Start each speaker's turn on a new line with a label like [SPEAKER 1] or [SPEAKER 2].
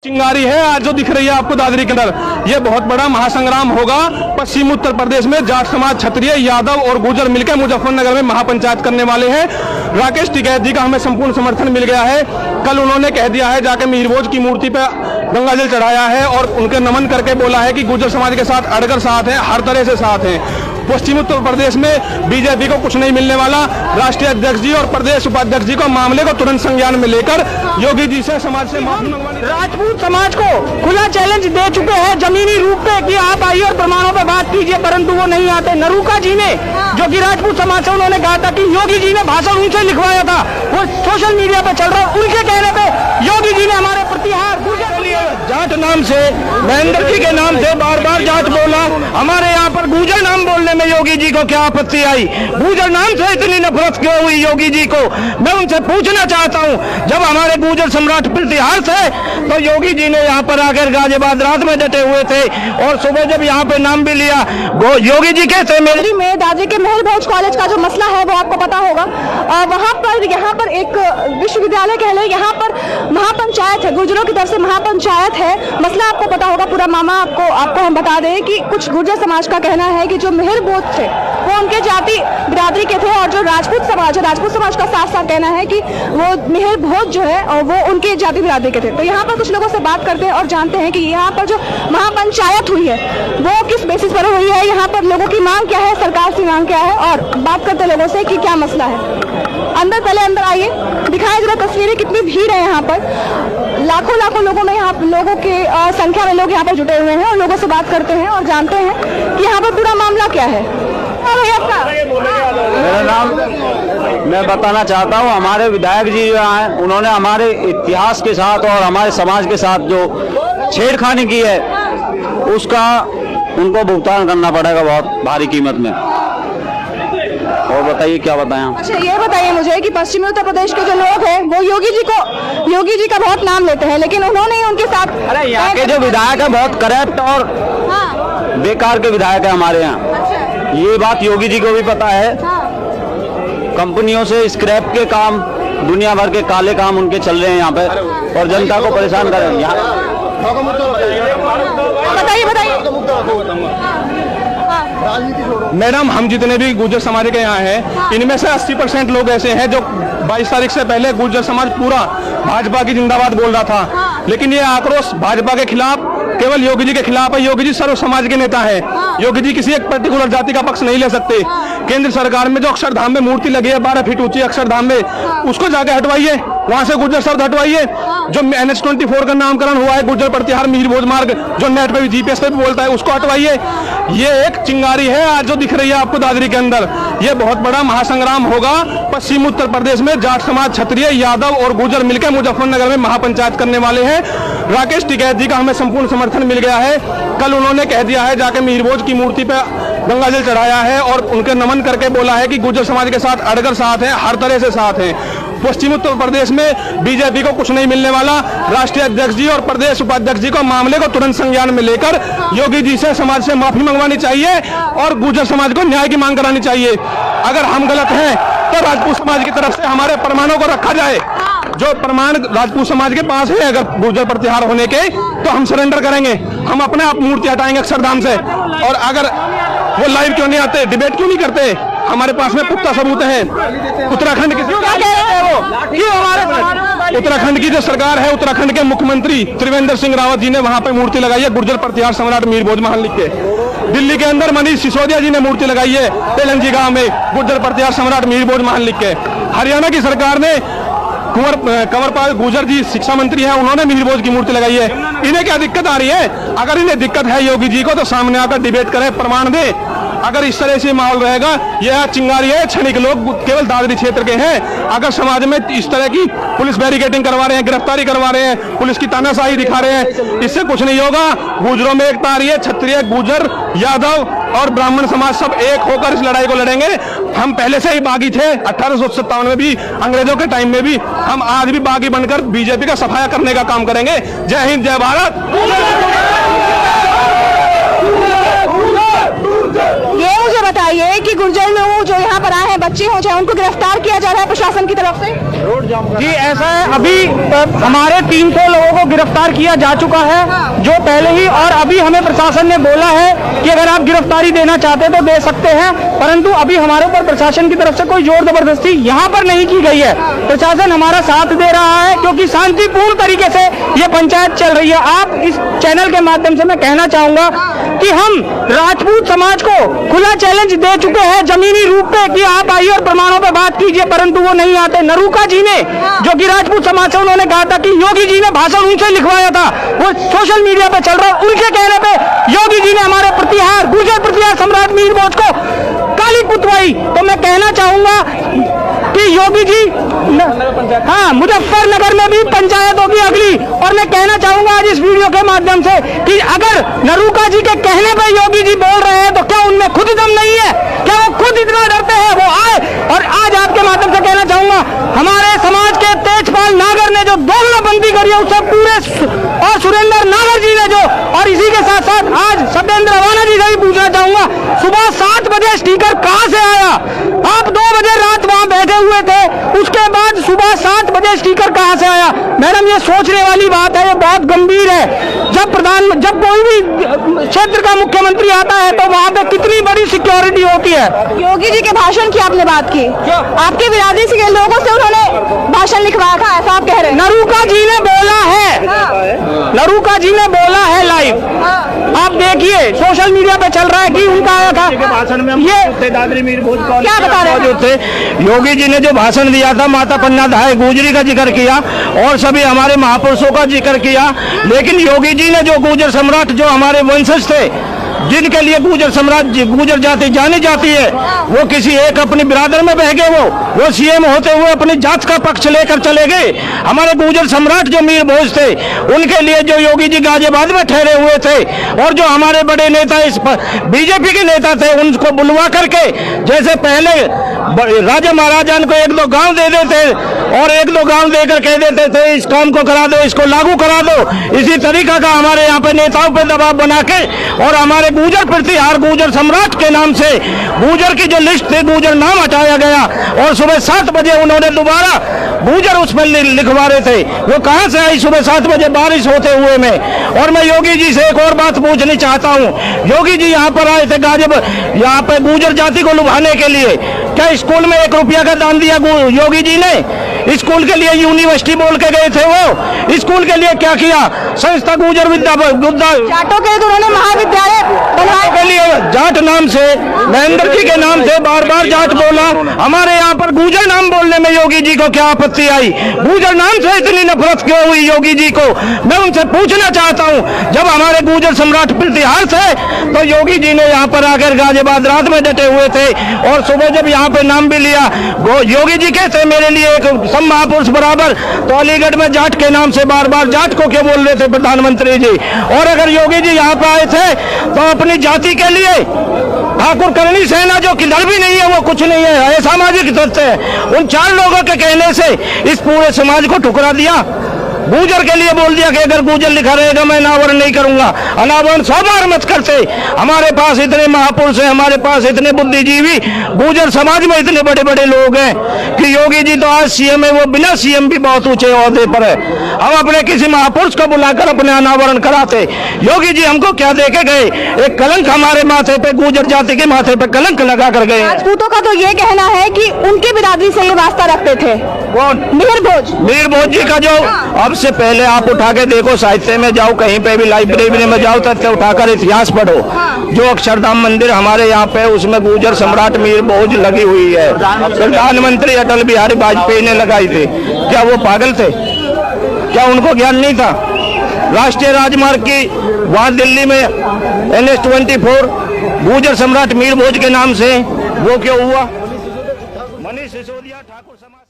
[SPEAKER 1] चिंगारी है आज जो दिख रही है आपको दादरी के अंदर, ये बहुत बड़ा महासंग्राम होगा। पश्चिमी उत्तर प्रदेश में जाट समाज, क्षत्रिय, यादव और गुर्जर मिलकर मुजफ्फरनगर में महापंचायत करने वाले हैं। राकेश टिकैत जी का हमें संपूर्ण समर्थन मिल गया है। कल उन्होंने कह दिया है, जाके मीरभोज की मूर्ति पे गंगा जल चढ़ाया है और उनके नमन करके बोला है कि गुर्जर समाज के साथ अड़कर साथ है, हर तरह से साथ है। पश्चिमी उत्तर प्रदेश में बीजेपी को कुछ नहीं मिलने वाला। राष्ट्रीय अध्यक्ष जी और प्रदेश उपाध्यक्ष जी को मामले को तुरंत संज्ञान में लेकर योगी जी से समाज से माफी मंगवानी।
[SPEAKER 2] राजपूत समाज को खुला चैलेंज दे चुके हैं जमीनी रूप पे कि आप आइए और प्रमाणों पे बात कीजिए, परंतु वो नहीं आते। नरूका जी ने, जो कि राजपूत समाज से, उन्होंने कहा था कि योगी जी ने भाषण उनसे लिखवाया था, वो सोशल मीडिया पे चल रहा है। उनके कहने पे योगी जी ने हमारे प्रतिहार जाट नाम से, महेंद्र जी के नाम से बार बार जाट बोला। हमारे यहाँ पर गुर्जर नाम बोलने में योगी जी को क्या आपत्ति आई? गुर्जर नाम से इतनी नफरत क्यों हुई योगी जी को? मैं उनसे पूछना चाहता हूँ, जब हमारे गुर्जर सम्राट प्रतिहार थे तो योगी जी ने यहाँ पर आकर गाजियाबाद रात में डटे हुए थे और सुबह जब यहाँ पे नाम भी लिया, योगी जी कहते मेरी में दादरी के महल भोज कॉलेज का जो मसला है वो आपको पता होगा। वहाँ पर एक विश्वविद्यालय कह ले, यहाँ पर महापंचायत है, गुर्जरों की तरफ से महापंचायत है। मसला आपको पता होगा पूरा। मामा आपको हम बता दें कि कुछ गुर्जर समाज का कहना है कि जो मेहर भोज थे वो उनके जाति बिरादरी के थे और जो राजपूत समाज है, राजपूत समाज का साफ साफ कहना है कि वो मेहर भोज जो है और वो उनके जाति बिरादरी के थे। तो यहाँ पर कुछ लोगों से बात करते हैं और जानते हैं कि यहाँ पर जो महापंचायत हुई है वो किस बेसिस पर हुई है, यहाँ पर लोगों की मांग क्या है, सरकार की मांग क्या है, और बात करते हैं लोगों से कि क्या मसला है। अंदर आइए, दिखाएं जरा तस्वीरें, कितनी भीड़ है यहाँ पर। लाखों लोगों में, यहाँ लोगों के संख्या में लोग यहाँ पर जुटे हुए हैं और लोगों से बात करते हैं और जानते हैं कि यहाँ पर पूरा मामला क्या है।
[SPEAKER 3] मेरा नाम, मैं बताना चाहता हूँ, हमारे विधायक जी जो हैं उन्होंने हमारे इतिहास के साथ और हमारे समाज के साथ जो छेड़खानी की है उसका उनको भुगतान करना पड़ेगा बहुत भारी कीमत में। और बताइए क्या बताएं।
[SPEAKER 2] अच्छा, ये बताइए मुझे कि पश्चिमी उत्तर प्रदेश के जो लोग हैं वो योगी जी का बहुत नाम लेते हैं, लेकिन उन्होंने उनके साथ,
[SPEAKER 3] अरे यहाँ के जो विधायक है बहुत करप्ट और बेकार के विधायक है हमारे यहाँ। ये बात योगी जी को भी पता है। कंपनियों से स्क्रैप के काम, दुनिया भर के काले काम उनके चल रहे हैं यहाँ पे और जनता को परेशान कर रहे हैं।
[SPEAKER 1] मैडम, हम जितने भी गुर्जर समाज के यहाँ हैं, इनमें से 80% लोग ऐसे हैं जो 22 तारीख से पहले गुर्जर समाज पूरा भाजपा की जिंदाबाद बोल रहा था, लेकिन ये आक्रोश भाजपा के खिलाफ, केवल योगी जी के खिलाफ है। योगी जी सर्व समाज के नेता है। योगी जी किसी एक पर्टिकुलर जाति का पक्ष नहीं ले सकते। केंद्र सरकार में जो अक्षरधाम में मूर्ति लगी है 12 फीट ऊंची अक्षरधाम में, उसको जाके हटवाइए, वहां से गुर्जर शब्द हटवाइए। जो NH-24 का नामकरण हुआ है गुर्जर प्रतिहार मीरभोज मार्ग, जो नेट पे भी GPS पे भी बोलता है, उसको हटवाइए। ये एक चिंगारी है आज जो दिख रही है आपको दादरी के अंदर, ये बहुत बड़ा महासंग्राम होगा। पश्चिमी उत्तर प्रदेश में जाट समाज, क्षत्रिय, यादव और गुर्जर मिलकर मुजफ्फरनगर में महापंचायत करने वाले हैं। राकेश टिकैत जी का हमें संपूर्ण समर्थन मिल गया है। कल उन्होंने कह दिया है, जाके मीरभोज की मूर्ति पे गंगा जल चढ़ाया है और उनके नमन करके बोला है कि गुर्जर समाज के साथ अड़कर साथ है, हर तरह से साथ है। पश्चिमी उत्तर प्रदेश में बीजेपी को कुछ नहीं मिलने वाला। राष्ट्रीय अध्यक्ष जी और प्रदेश उपाध्यक्ष जी को मामले को तुरंत संज्ञान में लेकर योगी जी से समाज से माफी मंगवानी चाहिए और गुर्जर समाज को न्याय की मांग करानी चाहिए। अगर हम गलत हैं तो राजपूत समाज की तरफ से हमारे प्रमाणों को रखा जाए। जो प्रमाण राजपूत समाज के पास है अगर गुर्जर प्रतिहार होने के, तो हम सरेंडर करेंगे, हम अपने आप मूर्ति हटाएंगे अक्षरधाम से। और अगर वो लाइव क्यों नहीं आते, डिबेट क्यों नहीं करते, हमारे पास में पुख्ता सबूत है। उत्तराखंड की उत्तराखंड की जो सरकार है, उत्तराखंड के मुख्यमंत्री त्रिवेंद्र सिंह रावत जी ने वहां पे मूर्ति लगाई है गुर्जर प्रतिहार सम्राट मीरभोज महल लिख के। दिल्ली के अंदर मनीष सिसोदिया जी ने मूर्ति लगाई है तेलंजी गांव में गुर्जर प्रतिहार सम्राट मीरभोज महल लिख के। हरियाणा की सरकार ने कंवरपाल गुर्जर जी शिक्षा मंत्री हैं, उन्होंने मीरभोज की मूर्ति लगाई है। इन्हें क्या दिक्कत आ रही है? अगर इन्हें दिक्कत है योगी जी को तो सामने आकर डिबेट करें, प्रमाण दे। अगर इस तरह से माहौल रहेगा, यह चिंगारी है, क्षणिक लोग केवल दादरी क्षेत्र के हैं। अगर समाज में इस तरह की पुलिस बैरिकेडिंग करवा रहे हैं, गिरफ्तारी करवा रहे हैं, पुलिस की तानाशाही दिखा रहे हैं, इससे कुछ नहीं होगा। गुर्जरों में एकता आ रही है, क्षत्रिय, गुर्जर, यादव और ब्राह्मण समाज सब एक होकर इस लड़ाई को लड़ेंगे। हम पहले से ही बागी थे, 1857 में भी, अंग्रेजों के टाइम में भी। हम आज भी बागी बनकर बीजेपी का सफाया करने का काम करेंगे। जय हिंद, जय भारत।
[SPEAKER 2] ये मुझे
[SPEAKER 4] बताइए कि गुर्जर लोग जो यहाँ पर आए हैं, बच्चे हो चाहे, उनको गिरफ्तार किया जा रहा है प्रशासन की तरफ से?
[SPEAKER 2] जी ऐसा है, अभी हमारे 300 लोगों को गिरफ्तार किया जा चुका है जो पहले ही, और अभी हमें प्रशासन ने बोला है कि अगर आप गिरफ्तारी देना चाहते हैं तो दे सकते हैं, परंतु अभी हमारे ऊपर प्रशासन की तरफ से कोई जोर जबरदस्ती यहाँ पर नहीं की गई है। प्रशासन हमारा साथ दे रहा है क्योंकि शांतिपूर्ण तरीके से ये पंचायत चल रही है। आप इस चैनल के माध्यम से मैं कहना चाहूंगा कि हम राजपूत समाज को खुला चैलेंज दे चुके हैं जमीनी रूप पे कि आप आइए और प्रमाणों पे बात कीजिए, परंतु वो नहीं आते। नरूका जी ने, जो कि राजपूत समाज से, उन्होंने कहा था कि योगी जी ने भाषण उनसे लिखवाया था, वो सोशल मीडिया पे चल रहा है। उनके कहने पे योगी जी ने हमारे प्रतिहार, गुर्जर प्रतिहार सम्राट मीर भोज को काली पुतवाई। तो मैं कहना चाहूंगा कि योगी जी, हाँ, मुजफ्फरनगर में भी पंचायत होगी अगली। और मैं कहना चाहूंगा आज इस वीडियो के माध्यम से कि अगर नरूका जी के कहने पर योगी जी बोल रहे हैं तो क्या उनमें खुद दम नहीं है? क्या वो खुद इतना डरते हैं? वो आए। और आज आपके माध्यम से कहना चाहूंगा, हमारे समाज के तेजपाल नागर ने जो दोगलाबंदी करी है उससे पूरे, और सुरेंद्र नागर जी ने जो, और इसी के साथ साथ आज सत्येंद्र रवाना जी से भी पूछना चाहूंगा, सुबह 7 बजे स्टिकर कहां से आया? आप 2 बजे रात वहां बैठे हुए थे, उसके बाद सुबह 7 बजे स्टिकर कहां से आया? मैडम ये सोचने वाली बात है, ये बहुत गंभीर है। जब कोई भी क्षेत्र का मुख्यमंत्री आता है तो वहाँ पे कितनी बड़ी सिक्योरिटी होती है।
[SPEAKER 4] योगी जी के भाषण की आपने बात की, आपके बिरादरी से लोगों से उन्होंने भाषण लिखवाया था, ऐसा आप कह रहे हैं?
[SPEAKER 2] नरूका जी ने बोला है, नरूका जी ने बोला है लाइव, आप देखिए सोशल मीडिया पे चल रहा है कि उनका आया था भाषण में। ये दादरी मीर भोज
[SPEAKER 4] क्या बता रहे
[SPEAKER 2] थे? योगी जी ने जो भाषण दिया था, माता पन्ना धाय गुजरी का जिक्र किया और सभी हमारे महापुरुषों का जिक्र किया, लेकिन योगी जी ने जो गुर्जर सम्राट, जो हमारे वंशज थे, जिनके लिए गुर्जर सम्राट, गुर्जर जाति जानी जाती है, वो किसी एक अपनी बिरादर में बह गए। वो सीएम होते हुए अपनी जात का पक्ष लेकर चले गए। हमारे गुर्जर सम्राट जो मीर भोज थे, उनके लिए जो योगी जी गाजियाबाद में ठहरे हुए थे, और जो हमारे बड़े नेता, इस बीजेपी के नेता थे, उनको बुलवा करके, जैसे पहले राजा महाराजा को 1-2 गांव दे देते और 1-2 गांव देकर कह देते थे इस काम को करा दो, इसको लागू करा दो, इसी तरीका का हमारे यहाँ पे नेताओं पे दबाव बना के, और हमारे गुर्जर प्रतिहार, गुर्जर सम्राट के नाम से गुर्जर की जो लिस्ट थी, गुर्जर नाम हटाया गया, और सुबह 7 बजे उन्होंने दोबारा गुर्जर उस पर लिखवा रहे थे। वो कहां से आई सुबह 7 बजे बारिश होते हुए में? और मैं योगी जी से एक और बात पूछनी चाहता हूं। योगी जी यहाँ पर आए थे गाजियाबाद, यहाँ पे गुर्जर जाति को लुभाने के लिए। क्या स्कूल में 1 रुपया का दान दिया योगी जी ने? स्कूल के लिए यूनिवर्सिटी बोल के गए थे वो, स्कूल के लिए क्या किया? संस्था गुर्जर विद्या
[SPEAKER 4] जाटों के लिए तो उन्होंने महाविद्यालय बनाए
[SPEAKER 2] के लिए, जाट नाम से, महेंद्र जी के नाम से बार बार जाट बोला। हमारे यहाँ पर गुर्जर नाम बोलने में योगी जी को क्या आपत्ति आई? गुर्जर नाम से इतनी नफरत क्यों हुई योगी जी को? मैं उनसे पूछना चाहता हूँ, जब हमारे गुर्जर सम्राट प्रतिहार थे तो योगी जी ने यहाँ पर आकर गाजियाबाद रात में डटे हुए थे, और सुबह जब यहाँ पे नाम भी लिया, योगी जी कहते मेरे लिए एक सब महापुरुष बराबर, तो अलीगढ़ में जाट के नाम से बार बार जाट को क्यों बोल रहे थे प्रधानमंत्री जी? और अगर योगी जी यहाँ पे आए थे तो अपनी जाति के लिए, ठाकुर करणी सेना जो किधर भी नहीं है, वो कुछ नहीं है, सामाजिक तत्व है, उन 4 लोगों के कहने से इस पूरे समाज को ठुकरा दिया। गुर्जर के लिए बोल दिया कि अगर गुर्जर लिखा रहेगा मैं अनावरण नहीं करूंगा। अनावरण 100 बार मत करते। हमारे पास इतने महापुरुष हैं, हमारे पास इतने बुद्धिजीवी गुर्जर समाज में इतने बड़े बड़े लोग हैं कि योगी जी तो आज सीएम है, वो बिना सीएम भी बहुत ऊंचे ओहदे पर है। हम अपने किसी महापुरुष को बुलाकर अपने अनावरण कराते। योगी जी हमको क्या दे के गए? एक कलंक हमारे माथे पे, गुर्जर जाति के माथे पे कलंक लगा कर गए।
[SPEAKER 4] राजपूतों का तो ये कहना है कि उनके बिरादरी से ये वास्ता रखते थे।
[SPEAKER 2] कौन?
[SPEAKER 4] मीर भोज।
[SPEAKER 2] मीर भोज जी का जो, अब से पहले आप उठा के देखो, साहित्य में जाओ, कहीं पे भी लाइब्रेरी में जाओ, तथ्य उठाकर इतिहास पढ़ो। जो अक्षरधाम मंदिर हमारे यहाँ पे, उसमें गुर्जर सम्राट मीर भोज लगी हुई है। प्रधानमंत्री अटल बिहारी वाजपेयी ने लगाई थी। क्या वो पागल थे? क्या उनको ज्ञान नहीं था? राष्ट्रीय राजमार्ग की वहाँ दिल्ली में NH-24 गुर्जर सम्राट मीर भोज के नाम से वो क्यों हुआ? मनीष सिसोदिया ठाकुर समाज